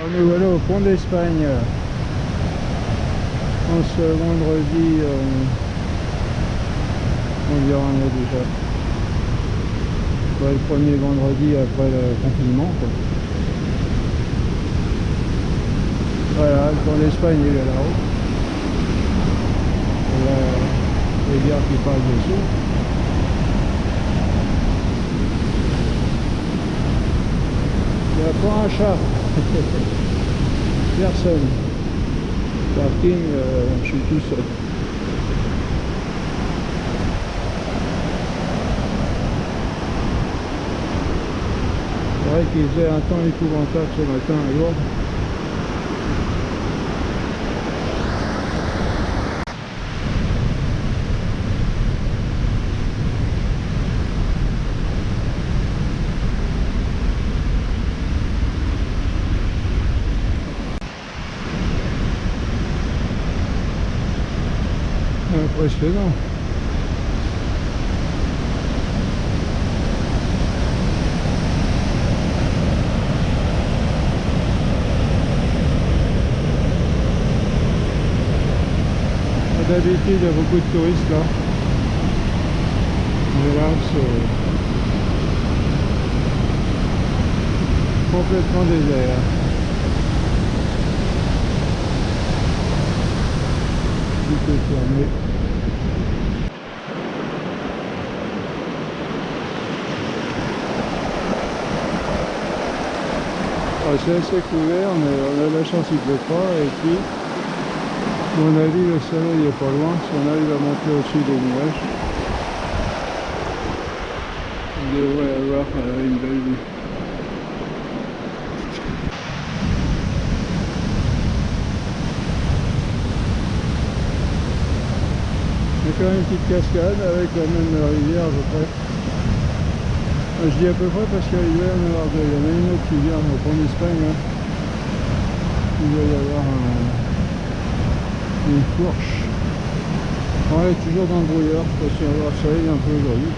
Alors nous voilà au pont d'Espagne en ce vendredi, on dirait on est déjà le premier vendredi après le confinement, quoi. Voilà, le pont d'Espagne il est là-haut. Et là, les bières qui passent dessus. Il n'y a pas un chat. Personne. Parking, je suis tout seul. C'est vrai qu'il faisait un temps épouvantable ce matin à Lourdes. Impressionnant. D'habitude, il y a beaucoup de touristes là. Mais là, c'est complètement désert. Tout est fermé. C'est assez couvert, mais on a la chance qu'il ne pleut pas. Et puis, à mon avis, le soleil est pas loin. Si on arrive à monter au-dessus des nuages, on devrait avoir une belle vue. Il y a quand même une petite cascade avec la même rivière à peu près. Je dis à peu près parce qu'il doit y en avoir deux. Il y en a une autre qui vient au pont d'Espagne. Hein. Il doit y avoir une fourche. On est toujours dans le brouillard parce qu'on va voir le soleil un peu aujourd'hui.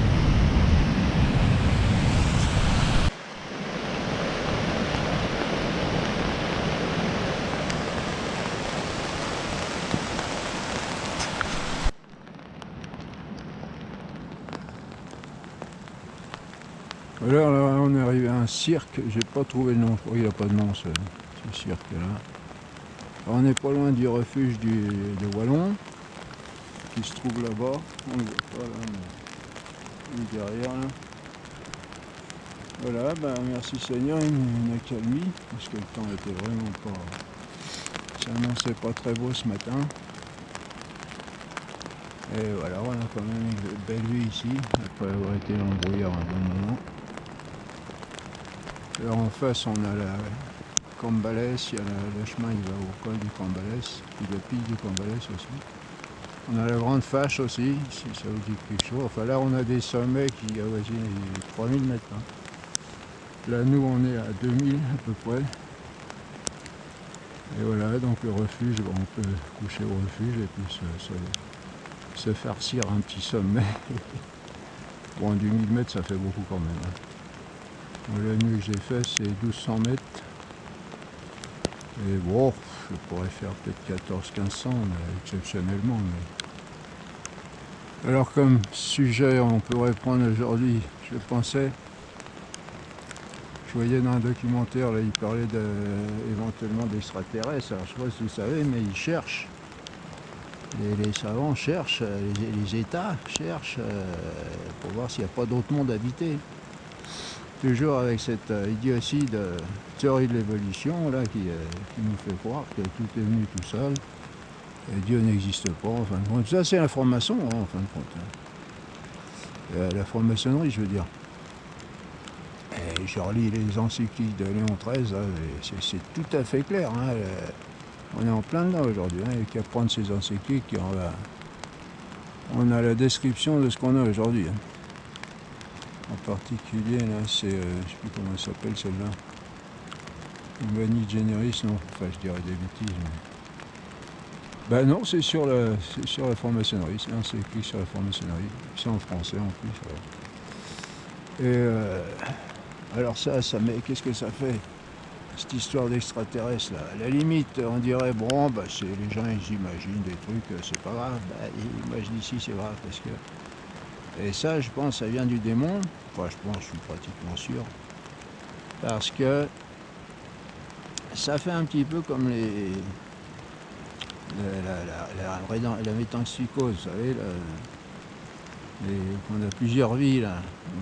Alors là, on est arrivé à un cirque, j'ai pas trouvé le nom, je crois qu'il n'y a pas de nom ce cirque là. Alors, on n'est pas loin du refuge de Wallon, qui se trouve là-bas, on ne le voit pas là, mais il est derrière là. Voilà, ben merci Seigneur, une accalmie, parce que le temps était vraiment pas... ça annonçait pas très beau ce matin. Et voilà, on a quand même une belle vue ici, après avoir été dans le brouillard un bon moment. Alors en face on a la Cambalès, il y a le chemin qui va au col du Cambalès, puis le pic du Cambalès aussi. On a la Grande Fâche aussi, si ça vous dit quelque chose. Enfin là on a des sommets qui avoisinent les 3000 mètres. Hein. Là nous on est à 2000 à peu près. Et voilà, donc le refuge, bon, on peut coucher au refuge et puis se farcir un petit sommet. Bon, du 1000 mètres ça fait beaucoup quand même. Hein. La nuit que j'ai fait c'est 1200 mètres. Et bon, je pourrais faire peut-être 1400-1500 exceptionnellement. Mais... alors comme sujet on pourrait prendre aujourd'hui, je pensais, je voyais dans un documentaire, là il parlait éventuellement d'extraterrestres. Alors je sais pas si vous savez, mais ils cherchent, les savants cherchent, les États cherchent pour voir s'il n'y a pas d'autre monde habité. Toujours avec cette idiotie de théorie de l'évolution là qui nous fait croire que tout est venu tout seul et Dieu n'existe pas en fin de compte. Ça c'est la franc-maçon hein, en fin de compte. Hein. La franc-maçonnerie je veux dire. Et je relis les encycliques de Léon XIII, c'est tout à fait clair. Hein. On est en plein dedans aujourd'hui. Hein. Il n'y a qu'à prendre ces encycliques et on a la description de ce qu'on a aujourd'hui. Hein. En particulier, là, c'est, je ne sais plus comment elle s'appelle celle-là. Humani Generis, non, enfin je dirais des bêtises. Mais... ben non, c'est sur la franc-maçonnerie, c'est écrit sur la franc-maçonnerie. C'est en français en plus. Alors. Et alors ça, mais qu'est-ce que ça fait? cette histoire d'extraterrestres là. À la limite, on dirait bon, bah c'est les gens ils imaginent des trucs, c'est pas grave. Bah, moi je dis si c'est grave parce que et ça je pense ça vient du démon. Enfin je pense, je suis pratiquement sûr parce que ça fait un petit peu comme la métempsycose, vous savez, qu'on a plusieurs vies là.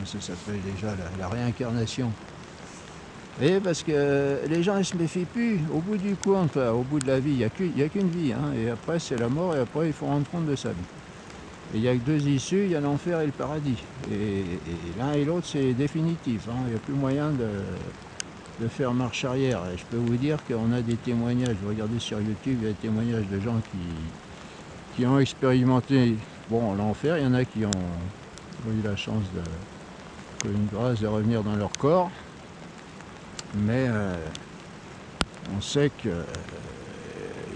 Ça s'appelle déjà la réincarnation. Et parce que les gens ne se méfient plus, au bout du compte, au bout de la vie, il n'y a qu'une vie, hein, et après c'est la mort, et après il faut rendre compte de sa vie. Et il n'y a que deux issues, il y a l'enfer et le paradis. Et l'un et l'autre c'est définitif, hein, il n'y a plus moyen de faire marche arrière. Et je peux vous dire qu'on a des témoignages, vous regardez sur YouTube, il y a des témoignages de gens qui ont expérimenté l'enfer, il y en a qui ont eu la chance une grâce de revenir dans leur corps. Mais on sait que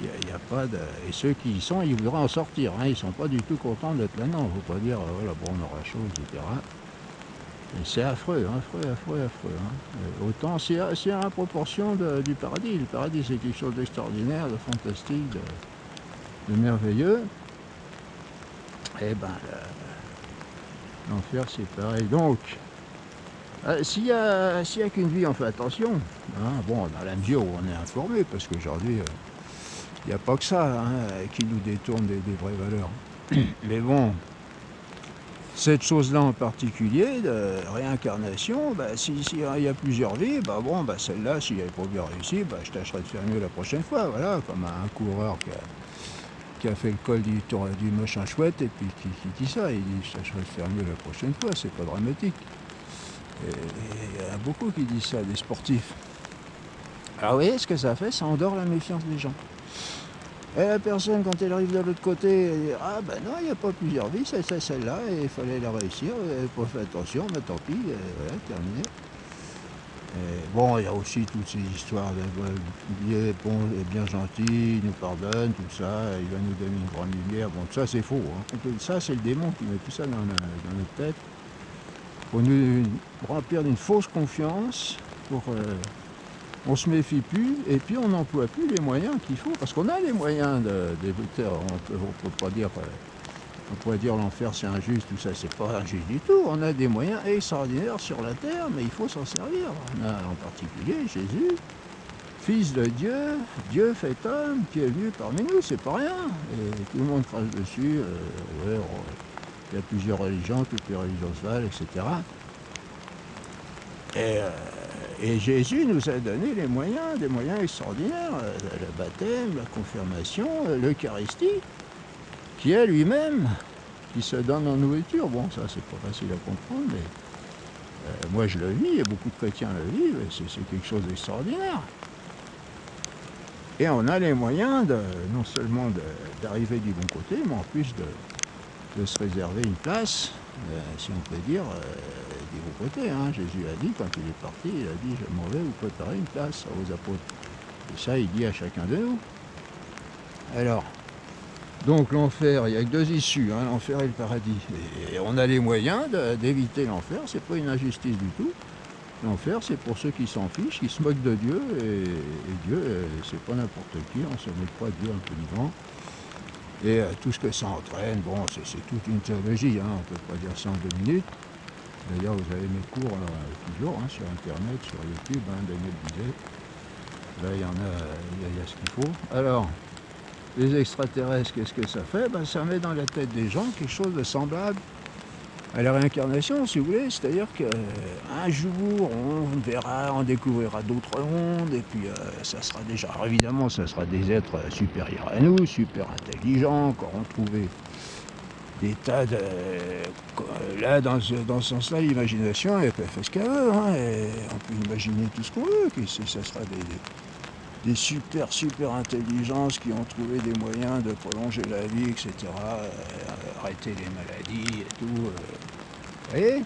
il n'y a pas de... Et ceux qui y sont, ils voudraient en sortir. Hein, ils ne sont pas du tout contents d'être là. Non, il ne faut pas dire, voilà, bon, on aura chaud, etc. Et c'est affreux, hein, affreux. Hein. Autant, c'est à la proportion du paradis. Le paradis, c'est quelque chose d'extraordinaire, de fantastique, de merveilleux. Et ben, l'enfer, c'est pareil. Donc, s'il y a qu'une vie, on fait attention. Hein, bon, dans la mesure où on est informé, parce qu'aujourd'hui, il n'y a pas que ça qui nous détourne des vraies valeurs. Mais bon, cette chose-là en particulier, de réincarnation, s'il y a plusieurs vies, celle-là, si elle n'est pas bien réussie, je tâcherai de faire mieux la prochaine fois. Voilà, comme un coureur qui a fait le col du machin chouette, et puis qui dit ça, il dit, je tâcherai de faire mieux la prochaine fois, c'est pas dramatique. Et il y en a beaucoup qui disent ça, des sportifs. Alors vous voyez ce que ça fait, ça endort la méfiance des gens. Et la personne, quand elle arrive de l'autre côté, elle dit, ah ben non, il n'y a pas plusieurs vies, c'est celle-là, et il fallait la réussir, elle n'a pas fait attention, mais tant pis, voilà, terminé. Et bon, il y a aussi toutes ces histoires de Dieu est bon et bien gentil, il nous pardonne, tout ça, il va nous donner une grande lumière. Bon, ça c'est faux, hein. Ça c'est le démon qui met tout ça dans notre tête. Pour nous remplir d'une fausse confiance, on se méfie plus, et puis on n'emploie plus les moyens qu'il faut, parce qu'on a les moyens d'éviter, on peut pas dire, on pourrait dire l'enfer c'est injuste, tout ça, c'est pas injuste du tout, on a des moyens extraordinaires sur la terre, mais il faut s'en servir. On a en particulier Jésus, fils de Dieu, Dieu fait homme, qui est venu parmi nous, c'est pas rien, et tout le monde crache dessus, il y a plusieurs religions, toutes les religions se valent, etc. Et Jésus nous a donné des moyens extraordinaires, le baptême, la confirmation, l'Eucharistie, qui est lui-même, qui se donne en nourriture. Bon, ça c'est pas facile à comprendre, mais moi je le vis, et beaucoup de chrétiens le vivent, et c'est quelque chose d'extraordinaire. Et on a les moyens non seulement d'arriver du bon côté, mais en plus de se réserver une place, si on peut dire, du bon côté. Hein. Jésus a dit, quand il est parti, il a dit, je m'en vais vous préparer une place aux apôtres. Et ça, il dit à chacun de nous. Alors, donc l'enfer, il n'y a que deux issues, hein, l'enfer et le paradis. Et on a les moyens d'éviter l'enfer, c'est pas une injustice du tout. L'enfer, c'est pour ceux qui s'en fichent, qui se moquent de Dieu, et Dieu, c'est pas n'importe qui, on se moque pas de Dieu un peu vivant. Et tout ce que ça entraîne, bon, c'est toute une théologie, hein, on ne peut pas dire ça en 2 minutes. D'ailleurs, vous avez mes cours toujours sur Internet, sur YouTube, Daniel Bizet. Là, il y en a, il y a ce qu'il faut. Alors, les extraterrestres, qu'est-ce que ça fait? Ça met dans la tête des gens quelque chose de semblable à la réincarnation, si vous voulez. C'est-à-dire qu'un jour, on verra, on découvrira d'autres mondes, et puis ça sera déjà... Alors évidemment, ça sera des êtres supérieurs à nous, super intelligents, qui auront trouvé des tas de... Là, dans ce sens-là, l'imagination, elle peut faire ce qu'elle veut, hein, et on peut imaginer tout ce qu'on veut, que ça sera des super intelligences qui ont trouvé des moyens de prolonger la vie, etc., arrêter les maladies et tout. Vous voyez,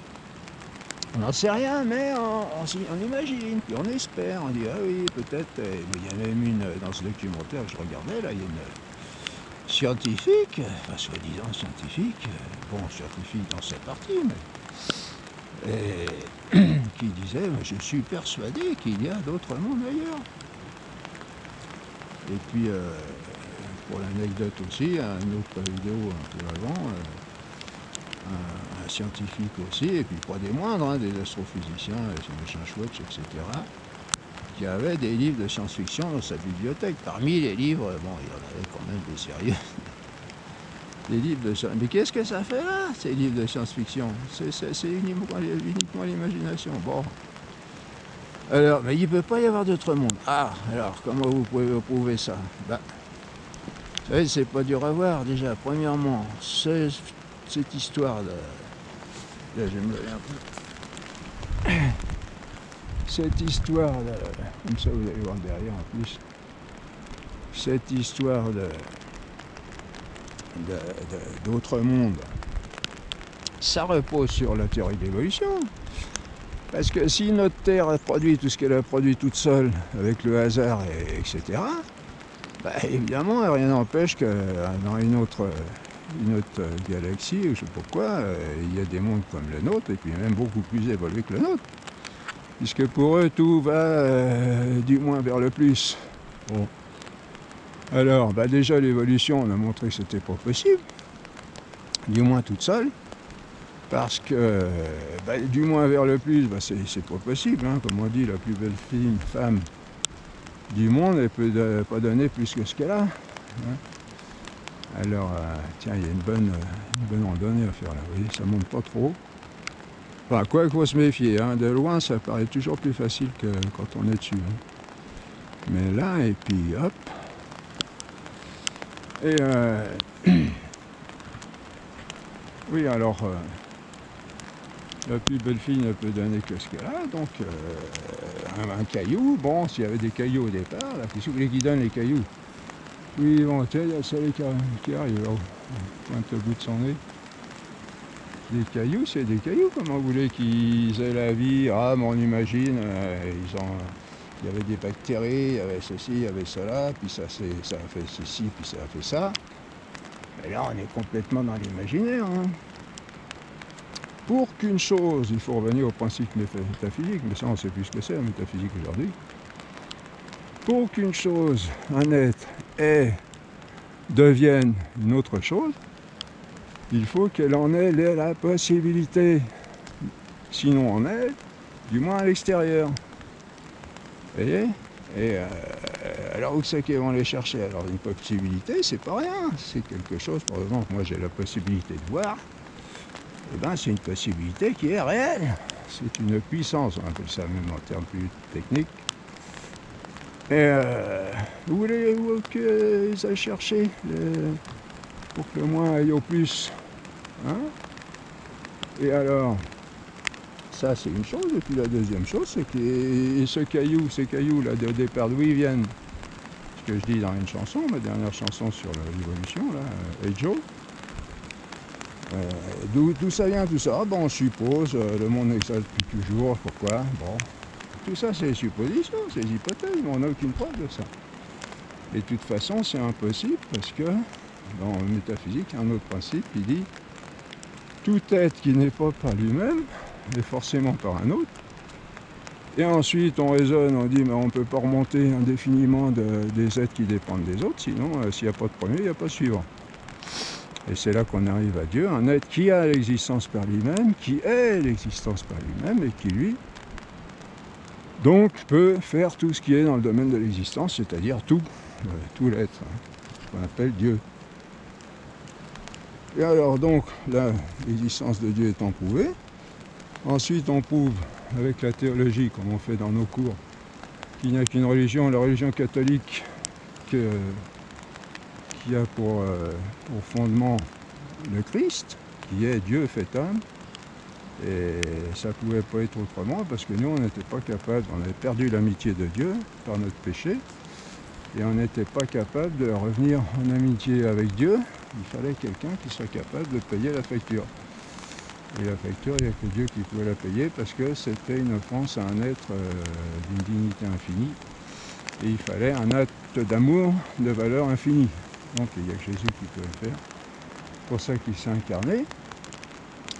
on n'en sait rien, mais on imagine, puis on espère, on dit, ah oui, peut-être, il y en a même une dans ce documentaire que je regardais, là, il y a une scientifique, enfin soi-disant scientifique, bon, scientifique dans sa partie, mais et qui disait « Je suis persuadé qu'il y a d'autres mondes ailleurs ». Et puis, pour l'anecdote aussi, une autre vidéo un peu avant, un scientifique aussi, et puis pas des moindres, hein, des astrophysiciens, des machins chouettes, etc., qui avait des livres de science-fiction dans sa bibliothèque. Parmi les livres, bon, il y en avait quand même des sérieux. Des livres de science. Mais qu'est-ce que ça fait là, ces livres de science-fiction? C'est uniquement l'imagination. Bon. Alors, mais il ne peut pas y avoir d'autre monde. Ah, alors, comment vous pouvez prouver ça? Bah, vous savez, c'est pas dur à voir, déjà. Premièrement, cette histoire de... Là, je vais me lever un peu. Cette histoire de... Comme ça, vous allez voir derrière, en plus. Cette histoire d'autres mondes, ça repose sur la théorie de l'évolution. Parce que si notre Terre a produit tout ce qu'elle a produit toute seule, avec le hasard, etc., bah, évidemment, rien n'empêche que dans une autre galaxie, ou je sais pas quoi, il y a des mondes comme le nôtre, et puis même beaucoup plus évolués que le nôtre. Puisque pour eux, tout va du moins vers le plus. Bon. Alors, bah déjà, l'évolution, on a montré que c'était pas possible, du moins toute seule. Parce que, bah, du moins vers le plus, bah, c'est pas possible, hein. Comme on dit, la plus belle femme du monde, elle peut pas donner plus que ce qu'elle a. Hein. Alors, tiens, il y a une bonne randonnée à faire là, vous voyez, ça monte pas trop. Enfin, quoi qu'il faut se méfier, hein. De loin, ça paraît toujours plus facile que quand on est dessus. Hein. Mais là, et puis hop. Et oui, alors... la plus belle fille ne peut donner que ce qu'elle a, donc un caillou, bon, s'il y avait des cailloux au départ, là, qu'est-ce que vous voulez qu'il donne les cailloux? Oui, bon, tiens, il y a le soleil qui arrive là, pointe au bout de son nez. Des cailloux, c'est des cailloux, comment vous voulez qu'ils aient la vie? Ah, mais on imagine, il y avait des bactéries, il y avait ceci, il y avait cela, puis ça a fait ceci, puis ça a fait ça. Et là, on est complètement dans l'imaginaire, hein. Pour qu'une chose, il faut revenir au principe métaphysique, mais ça on ne sait plus ce que c'est la métaphysique aujourd'hui. Pour qu'une chose, un être, devienne une autre chose, il faut qu'elle en ait la possibilité. Sinon on est, du moins à l'extérieur. Vous voyez? Et alors où c'est qu'ils vont les chercher? Alors une possibilité, c'est pas rien, c'est quelque chose, par exemple, moi j'ai la possibilité de voir. Eh ben, c'est une possibilité qui est réelle. C'est une puissance, on appelle ça même en termes plus techniques. Et vous voulez qu'ils aillent chercher pour que le moins aille au plus, hein? Et alors, ça c'est une chose, et puis la deuxième chose, c'est que ces cailloux là, de départ, d'où ils viennent? Ce que je dis dans une chanson, ma dernière chanson sur l'évolution, là, Hey Joe. D'où ça vient tout ça? Bon, on suppose, le monde existe depuis toujours, pourquoi? Bon, tout ça c'est des suppositions, c'est des hypothèses, mais on n'a aucune preuve de ça. Et de toute façon, c'est impossible parce que dans la métaphysique, il y a un autre principe qui dit tout être qui n'est pas par lui-même est forcément par un autre. Et ensuite, on raisonne, on dit mais on ne peut pas remonter indéfiniment des êtres qui dépendent des autres, sinon s'il n'y a pas de premier, il n'y a pas de suivant. Et c'est là qu'on arrive à Dieu, un être qui a l'existence par lui-même, qui est l'existence par lui-même, et qui, lui, donc, peut faire tout ce qui est dans le domaine de l'existence, c'est-à-dire tout l'être, hein, ce qu'on appelle Dieu. Et alors, donc, là, l'existence de Dieu étant prouvée, ensuite on prouve, avec la théologie, comme on fait dans nos cours, qu'il n'y a qu'une religion, la religion catholique, qui a pour fondement le Christ, qui est Dieu fait homme, et ça ne pouvait pas être autrement, parce que nous, on n'était pas capable, on avait perdu l'amitié de Dieu par notre péché, et on n'était pas capable de revenir en amitié avec Dieu. Il fallait quelqu'un qui soit capable de payer la facture. Et la facture, il n'y a que Dieu qui pouvait la payer, parce que c'était une offense à un être d'une dignité infinie, et il fallait un acte d'amour de valeur infinie. Donc il n'y a que Jésus qui peut le faire. C'est pour ça qu'il s'est incarné.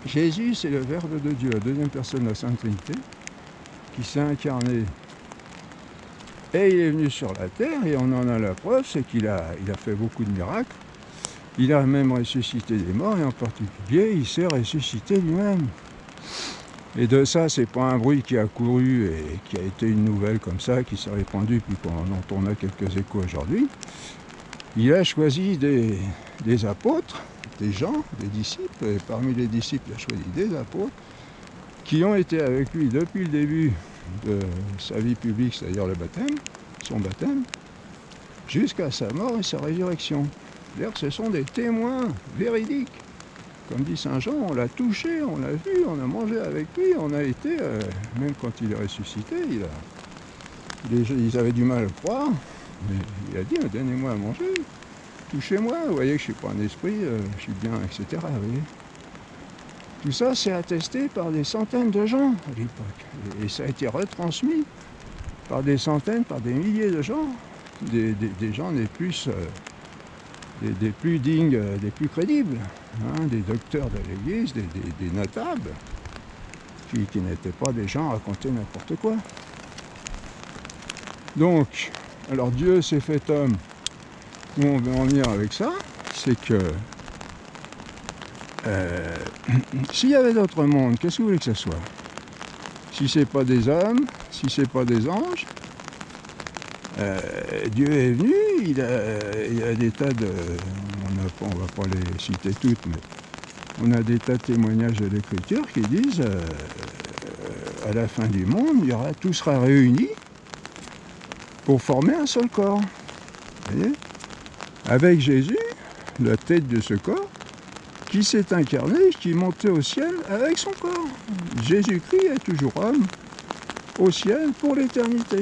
Jésus, c'est le Verbe de Dieu, la deuxième personne de la Sainte Trinité, qui s'est incarné. Et il est venu sur la terre, et on en a la preuve, c'est qu'il a fait beaucoup de miracles. Il a même ressuscité des morts, et en particulier, il s'est ressuscité lui-même. Et de ça, c'est pas un bruit qui a couru et qui a été une nouvelle comme ça, qui s'est répandue, puis dont on a quelques échos aujourd'hui. Il a choisi des apôtres, des gens, des disciples, et parmi les disciples, il a choisi des apôtres, qui ont été avec lui depuis le début de sa vie publique, c'est-à-dire le baptême, son baptême, jusqu'à sa mort et sa résurrection. C'est-à-dire que ce sont des témoins véridiques. Comme dit Saint Jean, on l'a touché, on l'a vu, on a mangé avec lui, on a été, même quand il est ressuscité, ils avaient du mal à le croire, mais il a dit, donnez-moi à manger, touchez-moi, vous voyez que je ne suis pas un esprit, je suis bien, etc. Vous voyez. Tout ça, c'est attesté par des centaines de gens à l'époque, et ça a été retransmis par des centaines, par des milliers de gens, des gens des plus dignes, des plus crédibles, hein, des docteurs de l'Église, des notables, qui n'étaient pas des gens à raconter n'importe quoi. Donc, alors Dieu s'est fait homme. Où on veut en venir avec ça, c'est que s'il y avait d'autres mondes, qu'est-ce que vous voulez que ce soit? Si c'est pas des hommes, si c'est pas des anges, Dieu est venu, il y a des tas de... on va pas les citer toutes, mais on a des tas de témoignages de l'Écriture qui disent à la fin du monde, tout sera réuni pour former un seul corps. Vous voyez? Avec Jésus, la tête de ce corps, qui s'est incarné, qui est monté au ciel avec son corps. Jésus-Christ est toujours homme au ciel pour l'éternité.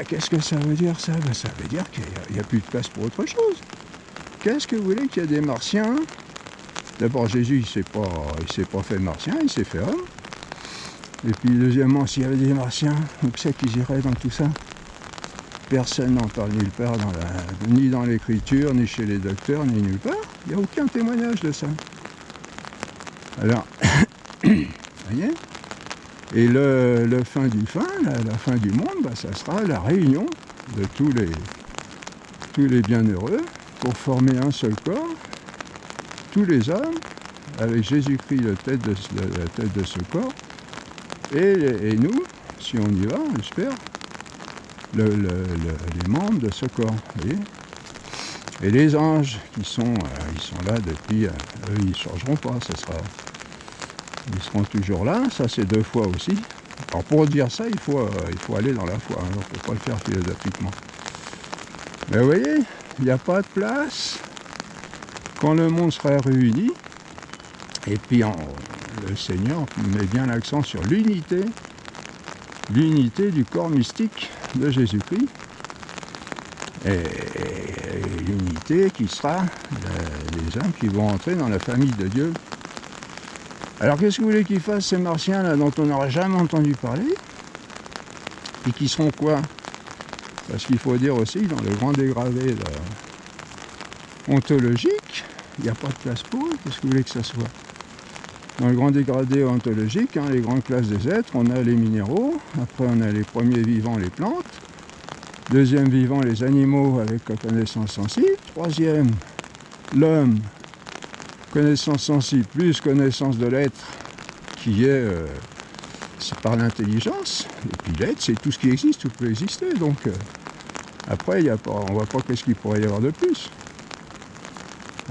Qu'est-ce que ça veut dire ça? Ça veut dire qu'il n'y a plus de place pour autre chose. Qu'est-ce que vous voulez qu'il y ait des martiens? D'abord, Jésus, il s'est pas fait martien, il s'est fait homme. Et puis, deuxièmement, s'il y avait des martiens, où c'est qu'ils iraient dans tout ça? Personne n'en parle nulle part, ni dans l'écriture, ni chez les docteurs, ni nulle part. Il n'y a aucun témoignage de ça. Alors, vous voyez? Et la fin du monde, ça sera la réunion de tous les bienheureux pour former un seul corps, tous les hommes, avec Jésus-Christ la tête de ce corps, et nous, si on y va, on espère, les membres de ce corps, vous voyez. Et les anges ils sont là depuis, eux ils ne changeront pas, ils seront toujours là, ça c'est 2 fois aussi. Alors pour dire ça, il faut aller dans la foi, hein, on ne peut pas le faire philosophiquement. Mais vous voyez, il n'y a pas de place quand le monde sera réuni, et puis le Seigneur met bien l'accent sur l'unité du corps mystique de Jésus-Christ, et l'unité qui sera les hommes qui vont entrer dans la famille de Dieu. Alors qu'est-ce que vous voulez qu'ils fassent ces martiens là dont on n'aurait jamais entendu parler? Et qui seront quoi? Parce qu'il faut dire aussi, dans le grand dégradé ontologique, il n'y a pas de place pour eux, qu'est-ce que vous voulez que ça soit? Dans le grand dégradé ontologique, hein, les grandes classes des êtres, on a les minéraux, après on a les premiers vivants, les plantes, deuxième vivant, les animaux avec la connaissance sensible, troisième, l'homme, connaissance sensible plus connaissance de l'être, qui est c'est par l'intelligence, et puis l'être c'est tout ce qui existe, tout peut exister, donc après on ne voit pas qu'est-ce qu'il pourrait y avoir de plus.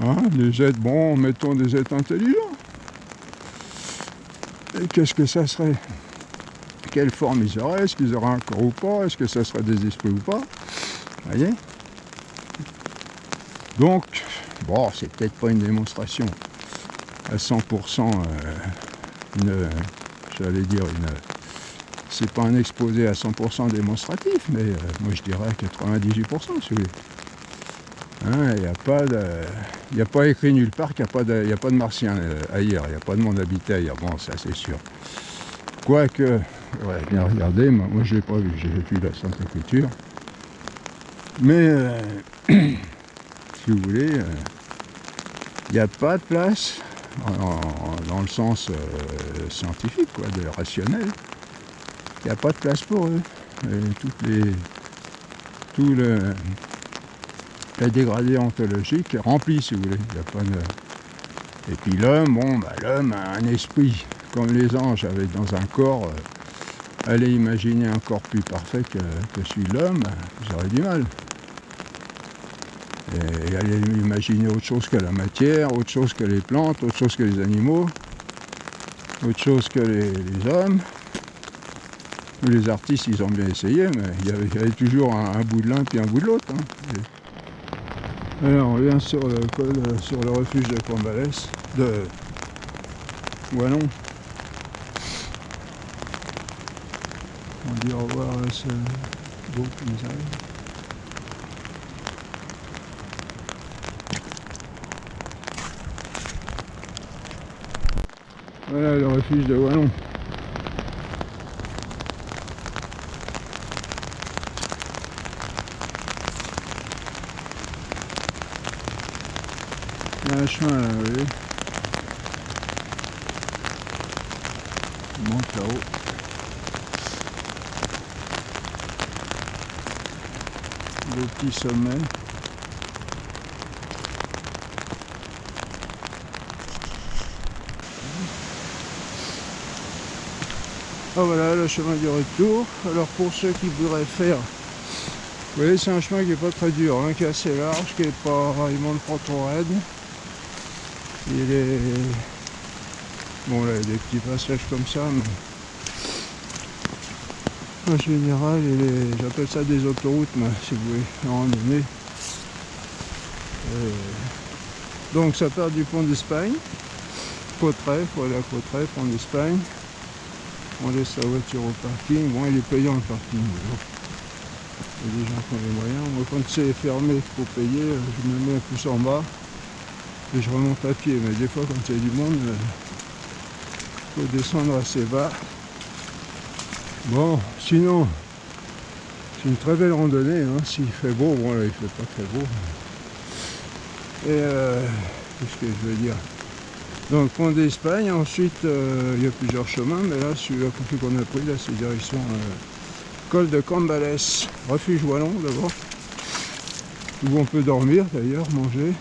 Hein, des êtres, bon, mettons des êtres intelligents. Et qu'est-ce que ça serait? Quelle forme ils auraient? Est-ce qu'ils auraient un corps ou pas? Est-ce que ça serait des esprits ou pas? Vous voyez? Donc, bon, c'est peut-être pas une démonstration à 100%, c'est pas un exposé à 100% démonstratif, mais moi je dirais 98%, si vous voulez. Hein, il n'y a pas écrit nulle part qu'il n'y a pas de martiens ailleurs, il n'y a pas de monde habité ailleurs, bon ça c'est sûr. Quoique, ouais, bien regardez, moi je l'ai pas vu, j'ai vu la Sainte Écriture. Mais, si vous voulez, il n'y a pas de place dans le sens scientifique, quoi, de rationnel. Il n'y a pas de place pour eux. Et tout le dégradé ontologique est rempli, si vous voulez. Il y a pas de... Et puis l'homme, l'homme a un esprit, comme les anges avaient dans un corps. Allez imaginer un corps plus parfait que celui de l'homme, vous aurez du mal. Et aller imaginer autre chose que la matière, autre chose que les plantes, autre chose que les animaux, autre chose que les hommes. Les artistes, ils ont bien essayé, mais il y avait toujours un bout de l'un puis un bout de l'autre. Hein. Alors, on revient sur le refuge de Combalès, de Wallon. On dit au revoir à ce beau paysage. Voilà le refuge de Wallon. Il y a un chemin là, vous voyez. Il monte là-haut. Le petit sommet. Ah voilà le chemin du retour. Alors pour ceux qui voudraient faire, vous voyez, c'est un chemin qui est pas très dur, hein, qui est assez large, qui est pas, il monte pas trop raide. Il est, bon là il y a des petits passages comme ça, mais en général j'appelle ça des autoroutes, mais si vous voulez en randonnée. Donc ça part du pont d'Espagne, Cauterets, il faut aller à Cauterets, pont d'Espagne. On laisse la voiture au parking. Bon, il est payant le parking. Bon. Il y a des gens qui ont les moyens. Moi, quand c'est fermé, il faut payer. Je me mets un pouce en bas et je remonte à pied. Mais des fois, quand il y a du monde, il faut descendre assez bas. Bon, sinon, c'est une très belle randonnée. Hein. S'il fait beau, bon là, il fait pas très beau. Et qu'est-ce que je veux dire? Donc pont d'Espagne, ensuite il y a plusieurs chemins, mais là celui-là qu'on a pris, là c'est direction col de Combalès, refuge Wallon d'abord, où on peut dormir d'ailleurs, manger,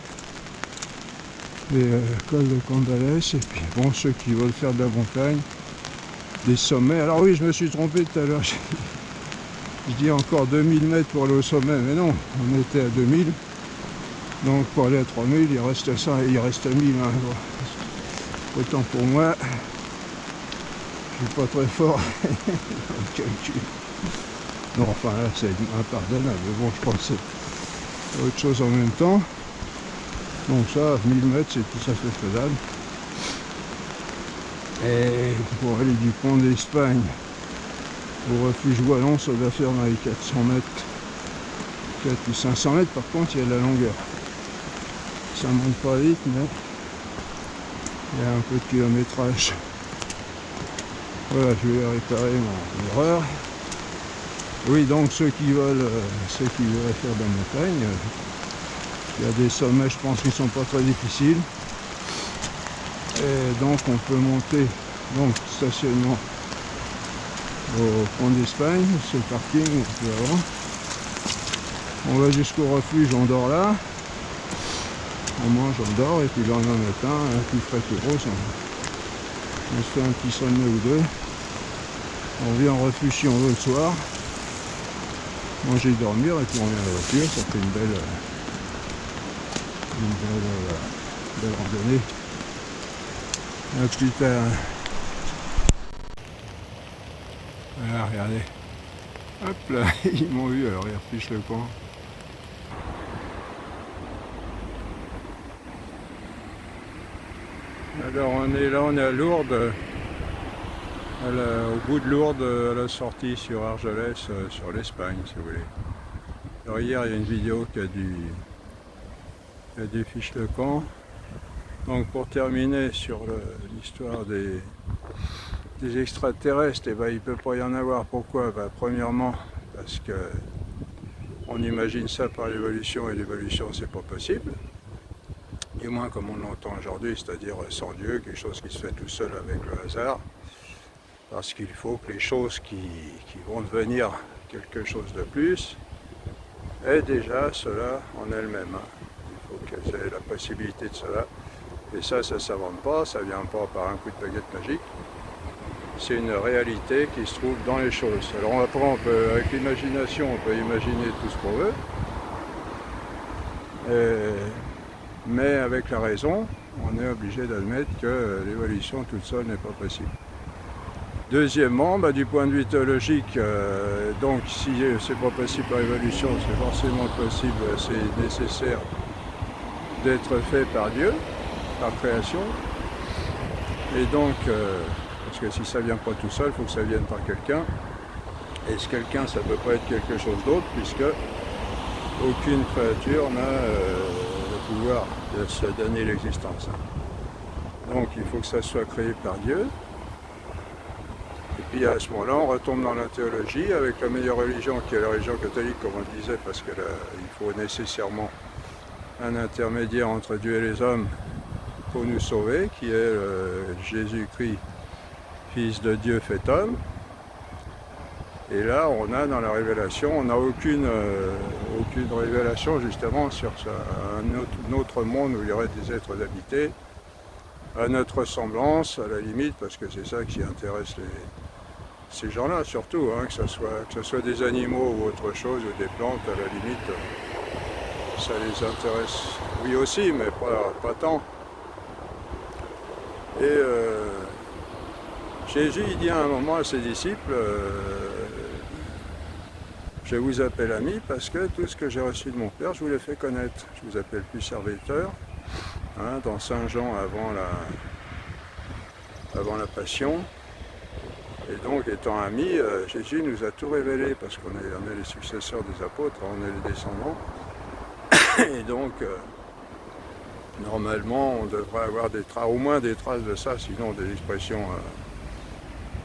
et col de Combalès, et puis bon, ceux qui veulent faire de la montagne, des sommets, alors oui je me suis trompé tout à l'heure, je dis encore 2000 mètres pour aller au sommet, mais non, on était à 2000, donc pour aller à 3000 il reste 100, il reste 1000, hein, bon. Autant pour moi, je suis pas très fort dans le calcul. Non, enfin là c'est impardonnable, mais bon je pense que c'est autre chose en même temps. Donc ça, 1000 mètres c'est tout à fait faisable. Et pour aller du pont d'Espagne au refuge Wallon, ça doit faire dans les 400 mètres. 4 ou 500 mètres, par contre il y a de la longueur. Ça monte pas vite, mais il y a un peu de kilométrage. Voilà, je vais réparer mon erreur. Oui, donc ceux qui veulent faire de la montagne, il y a des sommets, je pense, qui ne sont pas très difficiles. Et donc on peut monter, donc stationnement au pont d'Espagne, c'est le parking, on peut avoir. On va jusqu'au refuge, on dort là. On mange, on dort, et puis le lendemain matin, plus frais que gros, on se fait un petit sommet ou deux. On vient en refuge si on veut le soir, manger, dormir, et puis on vient à la voiture, ça fait une belle randonnée. À plus tard. Voilà, regardez. Hop là, ils m'ont vu, alors ils refichent le camp. Alors on est là, on est à Lourdes, au bout de Lourdes, à la sortie sur Argelès, sur l'Espagne si vous voulez. Alors hier il y a une vidéo qui a dû fiche le camp. Donc pour terminer sur l'histoire des extraterrestres, eh ben, il ne peut pas y en avoir. Pourquoi? Ben, premièrement parce que on imagine ça par l'évolution, et l'évolution c'est pas possible. du moins comme on l'entend aujourd'hui, c'est-à-dire sans Dieu, quelque chose qui se fait tout seul avec le hasard, parce qu'il faut que les choses qui vont devenir quelque chose de plus aient déjà cela en elles-mêmes. Il faut qu'elles aient la possibilité de cela. Et ça ne s'invente pas, ça ne vient pas par un coup de baguette magique. C'est une réalité qui se trouve dans les choses. Alors après, avec l'imagination, on peut imaginer tout ce qu'on veut. Mais avec la raison, on est obligé d'admettre que l'évolution toute seule n'est pas possible. Deuxièmement, du point de vue théologique, donc si c'est pas possible par évolution, c'est forcément possible, c'est nécessaire d'être fait par Dieu, par création. Et donc, parce que si ça vient pas tout seul, il faut que ça vienne par quelqu'un. Et ce quelqu'un, ça ne peut pas être quelque chose d'autre, puisque aucune créature n'a le pouvoir de se donner l'existence. Donc il faut que ça soit créé par Dieu. Et puis à ce moment-là, on retombe dans la théologie avec la meilleure religion qui est la religion catholique, comme on le disait, parce qu'il faut nécessairement un intermédiaire entre Dieu et les hommes pour nous sauver, qui est Jésus-Christ, Fils de Dieu fait homme. Et là, on a dans la révélation, on n'a aucune révélation justement sur un autre monde où il y aurait des êtres habités, à notre ressemblance, à la limite, parce que c'est ça qui intéresse ces gens-là surtout, que ce soit des animaux ou autre chose, ou des plantes, à la limite, ça les intéresse, oui aussi, mais pas tant. Et Jésus il dit à un moment à ses disciples, je vous appelle ami parce que tout ce que j'ai reçu de mon Père, je vous l'ai fait connaître. Je vous appelle plus serviteur. Dans Saint Jean avant la Passion. Et donc, étant amis, Jésus nous a tout révélé parce qu'on est les successeurs des apôtres, on est les descendants. Et donc, normalement, on devrait avoir au moins des traces de ça, sinon des expressions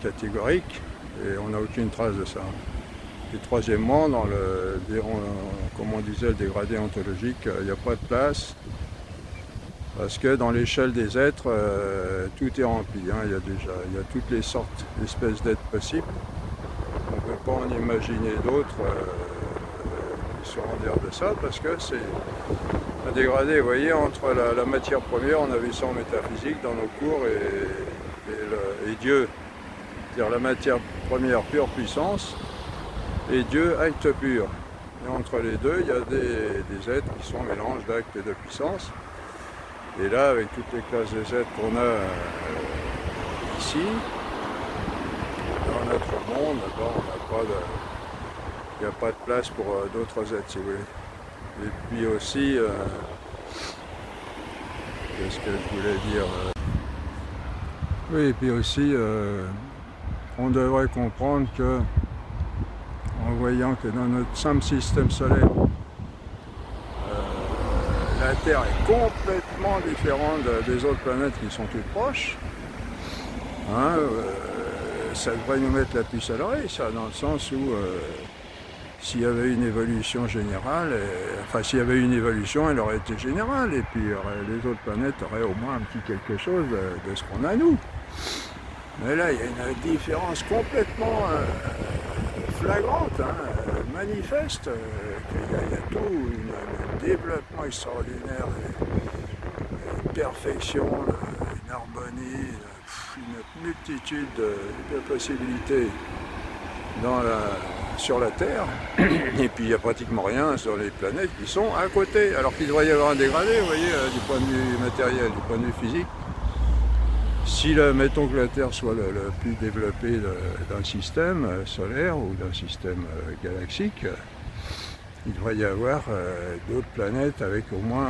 catégoriques. Et on n'a aucune trace de ça. Et troisièmement, comme on disait, le dégradé ontologique, il n'y a pas de place, parce que dans l'échelle des êtres, tout est rempli. Il y a toutes les sortes d'espèces d'êtres possibles. On ne peut pas en imaginer d'autres qui sont en dehors de ça, parce que c'est un dégradé, vous voyez, entre la matière première, on a vu ça en métaphysique dans nos cours, et Dieu, c'est-à-dire la matière première pure puissance, et Dieu, acte pur. Et entre les deux, il y a des êtres qui sont un mélange d'actes et de puissance. Et là, avec toutes les classes des êtres qu'on a ici, dans notre monde, il n'y a pas de place pour d'autres êtres, si vous voulez. Et puis aussi, qu'est-ce que je voulais dire Oui, et puis aussi, on devrait comprendre que, en voyant que dans notre simple système solaire, la Terre est complètement différente des autres planètes qui sont toutes proches, ça devrait nous mettre la puce à l'oreille, ça, dans le sens où s'il y avait une évolution générale, s'il y avait une évolution, elle aurait été générale, et puis les autres planètes auraient au moins un petit quelque chose de ce qu'on a nous. Mais là, il y a une différence complètement flagrante, manifeste, qu'il y a tout, un développement extraordinaire, une perfection, une harmonie, une multitude de possibilités sur la Terre, et puis il n'y a pratiquement rien sur les planètes qui sont à côté, alors qu'il devrait y avoir un dégradé, vous voyez, du point de vue matériel, du point de vue physique. Si, mettons que la Terre soit le plus développé d'un système solaire ou d'un système galaxique, il devrait y avoir d'autres planètes avec au moins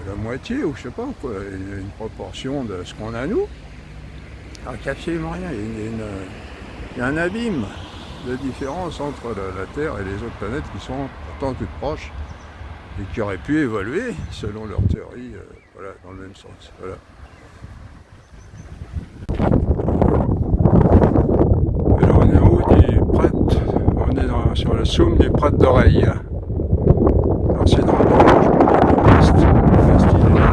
la moitié, ou je sais pas, une proportion de ce qu'on a nous. Alors qu'il n'y a absolument rien, il y a un abîme de différence entre la Terre et les autres planètes qui sont pourtant toutes proches et qui auraient pu évoluer selon leur théorie, dans le même sens. Voilà. Alors on est en haut du Prat, on est sur le soum du Prat d'Oreille. Alors c'est dans le nord, je prends l'est il est là.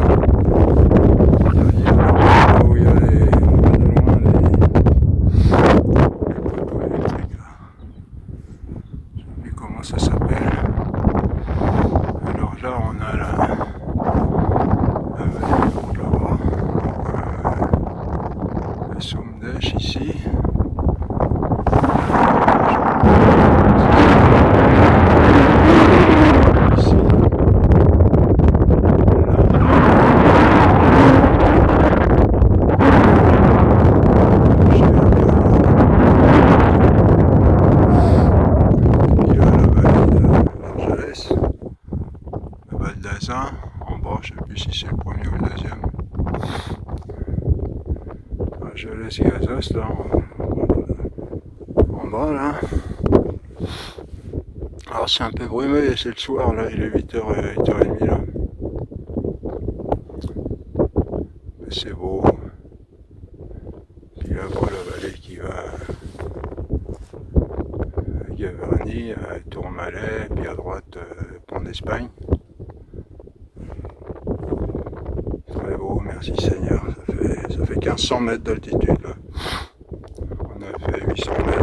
Plessis-Gazos, là, en bas, là. Alors c'est un peu brumeux, c'est le soir, là, il est 8h, 8h30, là. Mais c'est beau. Puis là, voilà la vallée qui va à Gavarnie, à Tourmalet, puis à droite, Pont d'Espagne. Très beau, merci Seigneur. Ça fait 1500 mètres d'altitude, là. On a fait 800 mètres.